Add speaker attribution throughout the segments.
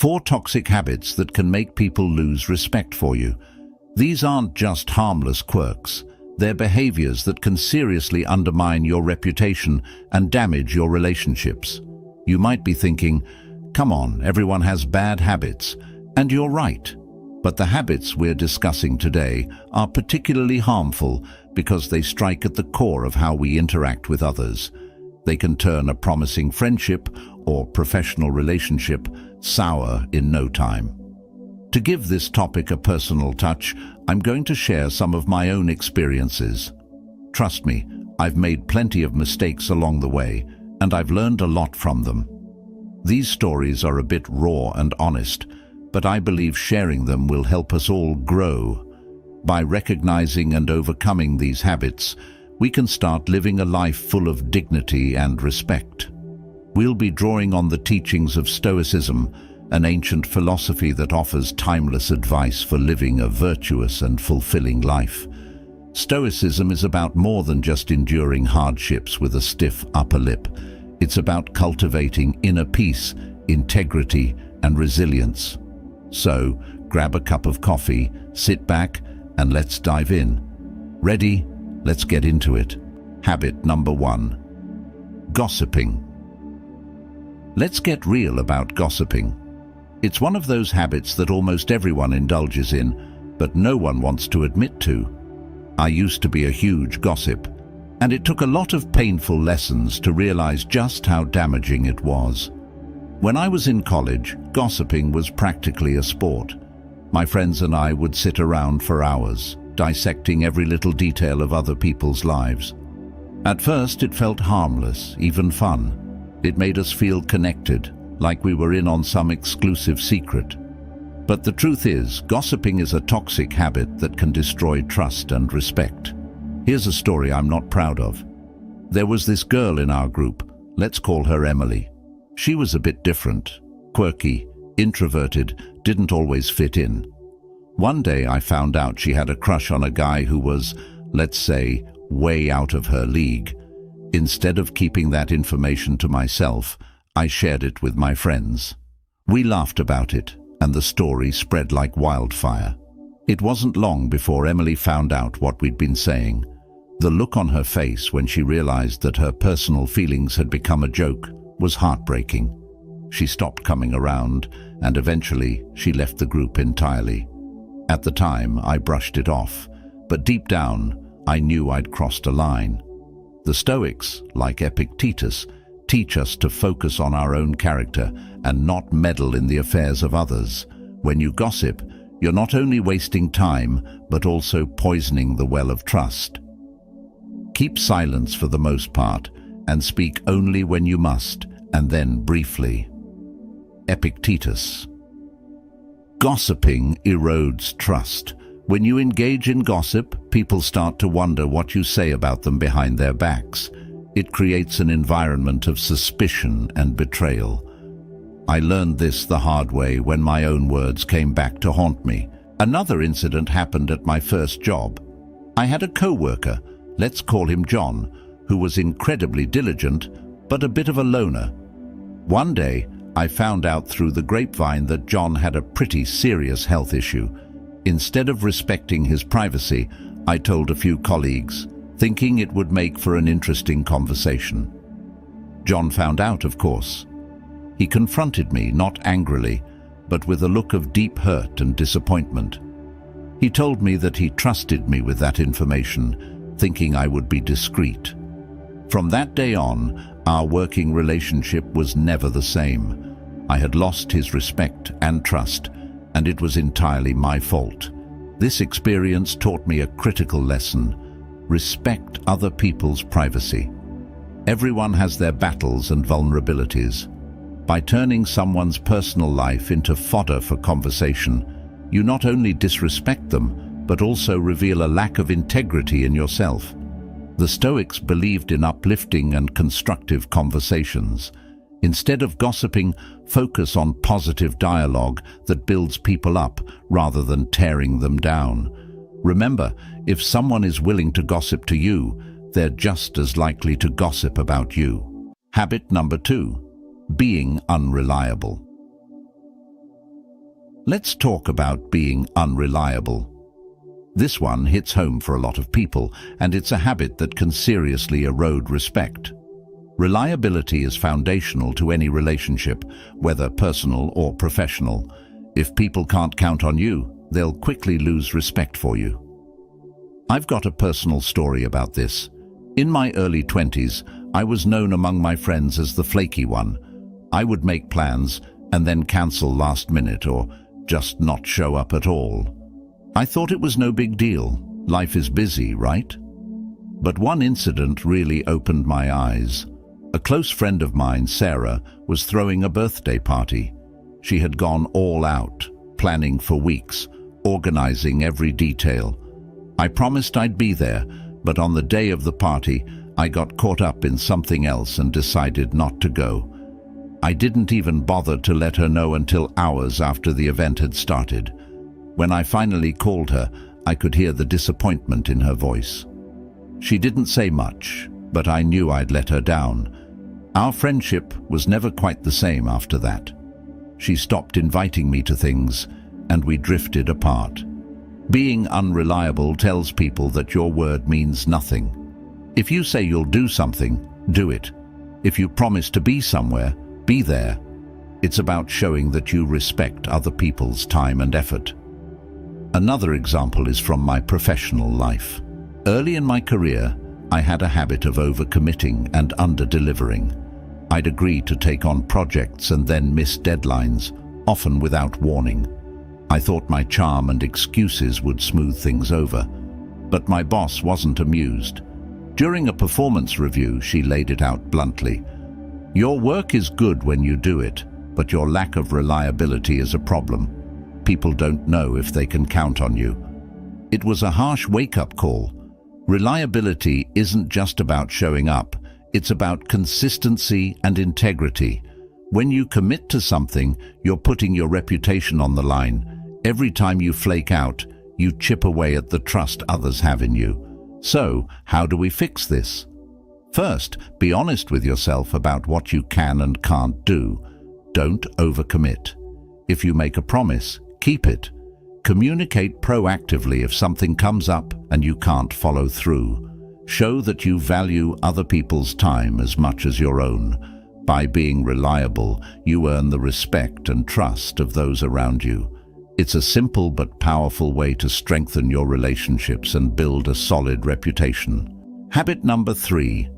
Speaker 1: 4 toxic habits that can make people lose respect for you. These aren't just harmless quirks. They're behaviors that can seriously undermine your reputation and damage your relationships. You might be thinking, come on, everyone has bad habits. And you're right. But the habits we're discussing today are particularly harmful because they strike at the core of how we interact with others. They can turn a promising friendship or professional relationship sour in no time. To give this topic a personal touch, I'm going to share some of my own experiences. Trust me, I've made plenty of mistakes along the way, and I've learned a lot from them. These stories are a bit raw and honest, but I believe sharing them will help us all grow. By recognizing and overcoming these habits, we can start living a life full of dignity and respect. We'll be drawing on the teachings of Stoicism, an ancient philosophy that offers timeless advice for living a virtuous and fulfilling life. Stoicism is about more than just enduring hardships with a stiff upper lip. It's about cultivating inner peace, integrity, and resilience. So, grab a cup of coffee, sit back, and let's dive in. Ready? Let's get into it. Habit number 1. Gossiping. Let's get real about gossiping. It's one of those habits that almost everyone indulges in, but no one wants to admit to. I used to be a huge gossip, and it took a lot of painful lessons to realize just how damaging it was. When I was in college, gossiping was practically a sport. My friends and I would sit around for hours, dissecting every little detail of other people's lives. At first, it felt harmless, even fun. It made us feel connected, like we were in on some exclusive secret. But the truth is, gossiping is a toxic habit that can destroy trust and respect. Here's a story I'm not proud of. There was this girl in our group. Let's call her Emily. She was a bit different, quirky, introverted, didn't always fit in. One day I found out she had a crush on a guy who was, let's say, way out of her league. Instead of keeping that information to myself, I shared it with my friends. We laughed about it, and the story spread like wildfire. It wasn't long before Emily found out what we'd been saying. The look on her face when she realized that her personal feelings had become a joke was heartbreaking. She stopped coming around, and eventually she left the group entirely. At the time, I brushed it off, but deep down, I knew I'd crossed a line. The Stoics, like Epictetus, teach us to focus on our own character and not meddle in the affairs of others. When you gossip, you're not only wasting time, but also poisoning the well of trust. Keep silence for the most part, and speak only when you must, and then briefly. Epictetus. Gossiping erodes trust. When you engage in gossip, people start to wonder what you say about them behind their backs. It creates an environment of suspicion and betrayal. I learned this the hard way when my own words came back to haunt me. Another incident happened at my first job. I had a co-worker, let's call him John, who was incredibly diligent, but a bit of a loner. One day, I found out through the grapevine that John had a pretty serious health issue. Instead of respecting his privacy, I told a few colleagues, thinking it would make for an interesting conversation. John found out, of course. He confronted me, not angrily, but with a look of deep hurt and disappointment. He told me that he trusted me with that information, thinking I would be discreet. From that day on, our working relationship was never the same. I had lost his respect and trust, and it was entirely my fault. This experience taught me a critical lesson: respect other people's privacy. Everyone has their battles and vulnerabilities. By turning someone's personal life into fodder for conversation, you not only disrespect them, but also reveal a lack of integrity in yourself. The Stoics believed in uplifting and constructive conversations. Instead of gossiping, focus on positive dialogue that builds people up rather than tearing them down. Remember, if someone is willing to gossip to you, they're just as likely to gossip about you. Habit number 2. Being unreliable. Let's talk about being unreliable. This one hits home for a lot of people, and it's a habit that can seriously erode respect. Reliability is foundational to any relationship, whether personal or professional. If people can't count on you, they'll quickly lose respect for you. I've got a personal story about this. In my early 20s, I was known among my friends as the flaky one. I would make plans and then cancel last minute or just not show up at all. I thought it was no big deal. Life is busy, right? But one incident really opened my eyes. A close friend of mine, Sarah, was throwing a birthday party. She had gone all out, planning for weeks, organizing every detail. I promised I'd be there, but on the day of the party, I got caught up in something else and decided not to go. I didn't even bother to let her know until hours after the event had started. When I finally called her, I could hear the disappointment in her voice. She didn't say much, but I knew I'd let her down. Our friendship was never quite the same after that. She stopped inviting me to things, and we drifted apart. Being unreliable tells people that your word means nothing. If you say you'll do something, do it. If you promise to be somewhere, be there. It's about showing that you respect other people's time and effort. Another example is from my professional life. Early in my career, I had a habit of overcommitting and under-delivering. I'd agree to take on projects and then miss deadlines, often without warning. I thought my charm and excuses would smooth things over. But my boss wasn't amused. During a performance review, she laid it out bluntly. "Your work is good when you do it, but your lack of reliability is a problem. People don't know if they can count on you." It was a harsh wake-up call. Reliability isn't just about showing up, it's about consistency and integrity. When you commit to something, you're putting your reputation on the line. Every time you flake out, you chip away at the trust others have in you. So, how do we fix this? First, be honest with yourself about what you can and can't do. Don't overcommit. If you make a promise, keep it. Communicate proactively if something comes up and you can't follow through. Show that you value other people's time as much as your own. By being reliable, you earn the respect and trust of those around you. It's a simple but powerful way to strengthen your relationships and build a solid reputation. Habit number 3,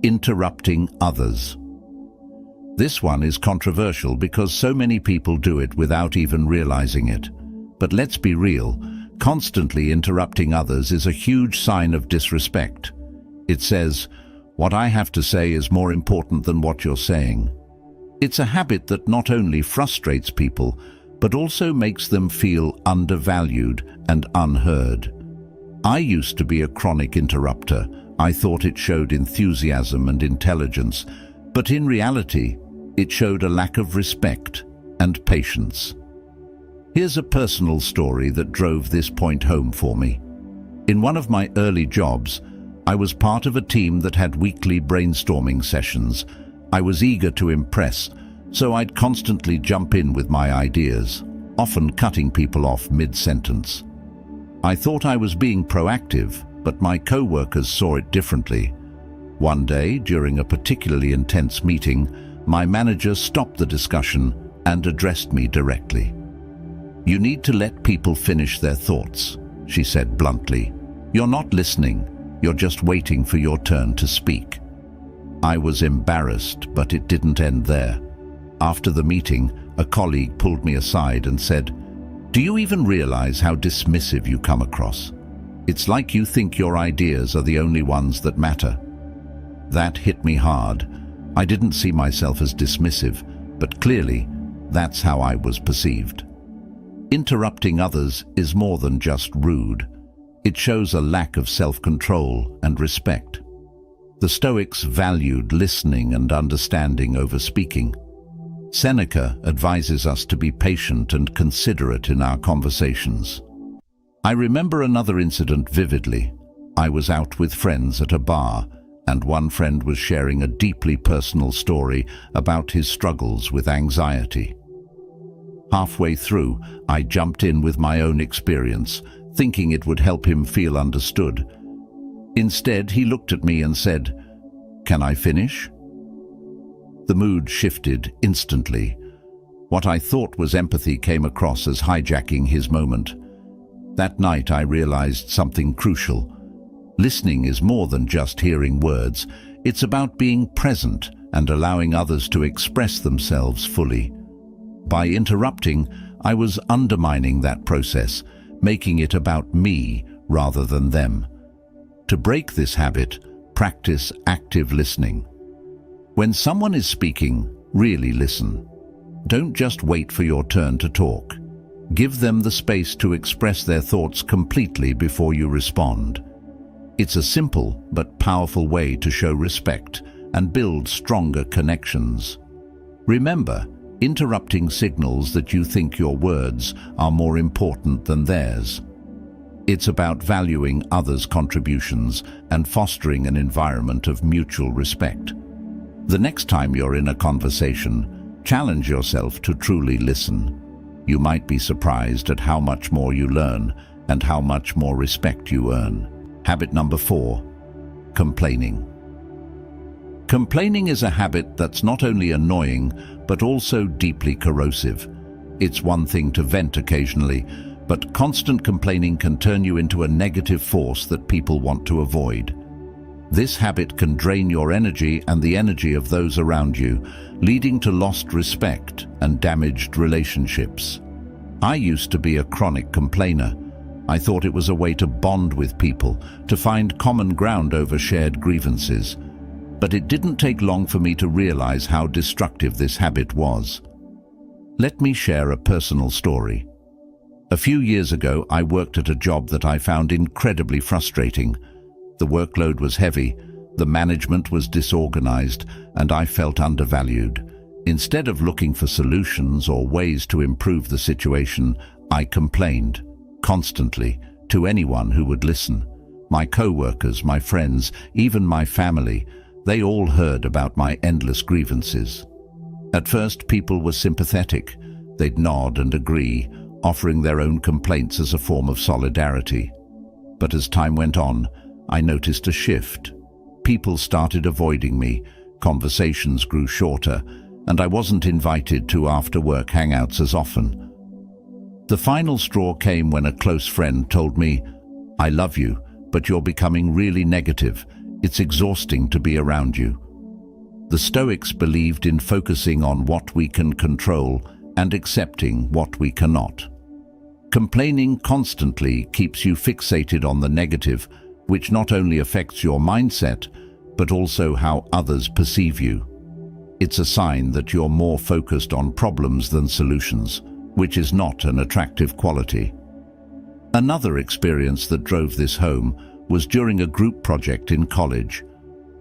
Speaker 1: interrupting others. This one is controversial because so many people do it without even realizing it. But let's be real, constantly interrupting others is a huge sign of disrespect. It says, "What I have to say is more important than what you're saying." It's a habit that not only frustrates people, but also makes them feel undervalued and unheard. I used to be a chronic interrupter. I thought it showed enthusiasm and intelligence, but in reality, it showed a lack of respect and patience. Here's a personal story that drove this point home for me. In one of my early jobs, I was part of a team that had weekly brainstorming sessions. I was eager to impress, so I'd constantly jump in with my ideas, often cutting people off mid-sentence. I thought I was being proactive, but my co-workers saw it differently. One day, during a particularly intense meeting, my manager stopped the discussion and addressed me directly. "You need to let people finish their thoughts," she said bluntly. "You're not listening, you're just waiting for your turn to speak." I was embarrassed, but it didn't end there. After the meeting, a colleague pulled me aside and said, "Do you even realize how dismissive you come across? It's like you think your ideas are the only ones that matter." That hit me hard. I didn't see myself as dismissive, but clearly, that's how I was perceived. Interrupting others is more than just rude. It shows a lack of self-control and respect. The Stoics valued listening and understanding over speaking. Seneca advises us to be patient and considerate in our conversations. I remember another incident vividly. I was out with friends at a bar, and one friend was sharing a deeply personal story about his struggles with anxiety. Halfway through, I jumped in with my own experience, thinking it would help him feel understood. Instead, he looked at me and said, "Can I finish?" The mood shifted instantly. What I thought was empathy came across as hijacking his moment. That night I realized something crucial. Listening is more than just hearing words. It's about being present and allowing others to express themselves fully. By interrupting, I was undermining that process, making it about me rather than them. To break this habit, practice active listening. When someone is speaking, really listen. Don't just wait for your turn to talk. Give them the space to express their thoughts completely before you respond. It's a simple but powerful way to show respect and build stronger connections. Remember, interrupting signals that you think your words are more important than theirs. It's about valuing others' contributions and fostering an environment of mutual respect. The next time you're in a conversation, challenge yourself to truly listen. You might be surprised at how much more you learn and how much more respect you earn. Habit number 4, complaining. Complaining is a habit that's not only annoying, but also deeply corrosive. It's one thing to vent occasionally, but constant complaining can turn you into a negative force that people want to avoid. This habit can drain your energy and the energy of those around you, leading to lost respect and damaged relationships. I used to be a chronic complainer. I thought it was a way to bond with people, to find common ground over shared grievances. But it didn't take long for me to realize how destructive this habit was. Let me share a personal story. A few years ago, I worked at a job that I found incredibly frustrating. The workload was heavy, the management was disorganized, and I felt undervalued. Instead of looking for solutions or ways to improve the situation, I complained, constantly, to anyone who would listen. My co-workers, my friends, even my family, they all heard about my endless grievances. At first, people were sympathetic. They'd nod and agree, offering their own complaints as a form of solidarity. But as time went on, I noticed a shift. People started avoiding me, conversations grew shorter, and I wasn't invited to after-work hangouts as often. The final straw came when a close friend told me, "I love you, but you're becoming really negative. It's exhausting to be around you." The Stoics believed in focusing on what we can control and accepting what we cannot. Complaining constantly keeps you fixated on the negative, which not only affects your mindset, but also how others perceive you. It's a sign that you're more focused on problems than solutions, which is not an attractive quality. Another experience that drove this home was during a group project in college.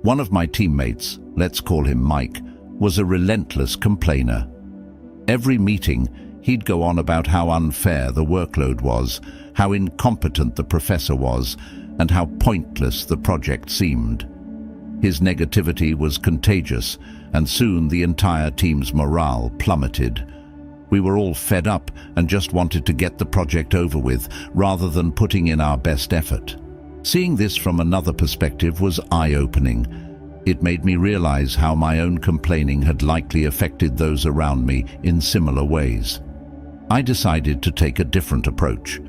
Speaker 1: One of my teammates, let's call him Mike, was a relentless complainer. Every meeting, he'd go on about how unfair the workload was, how incompetent the professor was, and how pointless the project seemed. His negativity was contagious, and soon the entire team's morale plummeted. We were all fed up and just wanted to get the project over with, rather than putting in our best effort. Seeing this from another perspective was eye-opening. It made me realize how my own complaining had likely affected those around me in similar ways. I decided to take a different approach.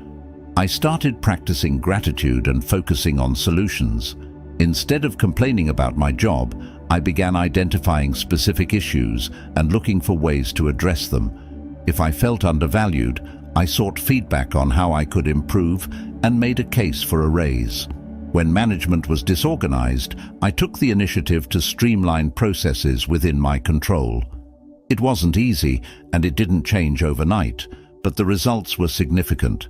Speaker 1: I started practicing gratitude and focusing on solutions. Instead of complaining about my job, I began identifying specific issues and looking for ways to address them. If I felt undervalued, I sought feedback on how I could improve and made a case for a raise. When management was disorganized, I took the initiative to streamline processes within my control. It wasn't easy, and it didn't change overnight, but the results were significant.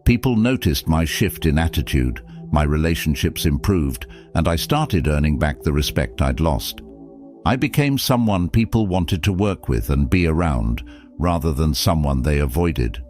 Speaker 1: People noticed my shift in attitude, my relationships improved, and I started earning back the respect I'd lost. I became someone people wanted to work with and be around, rather than someone they avoided.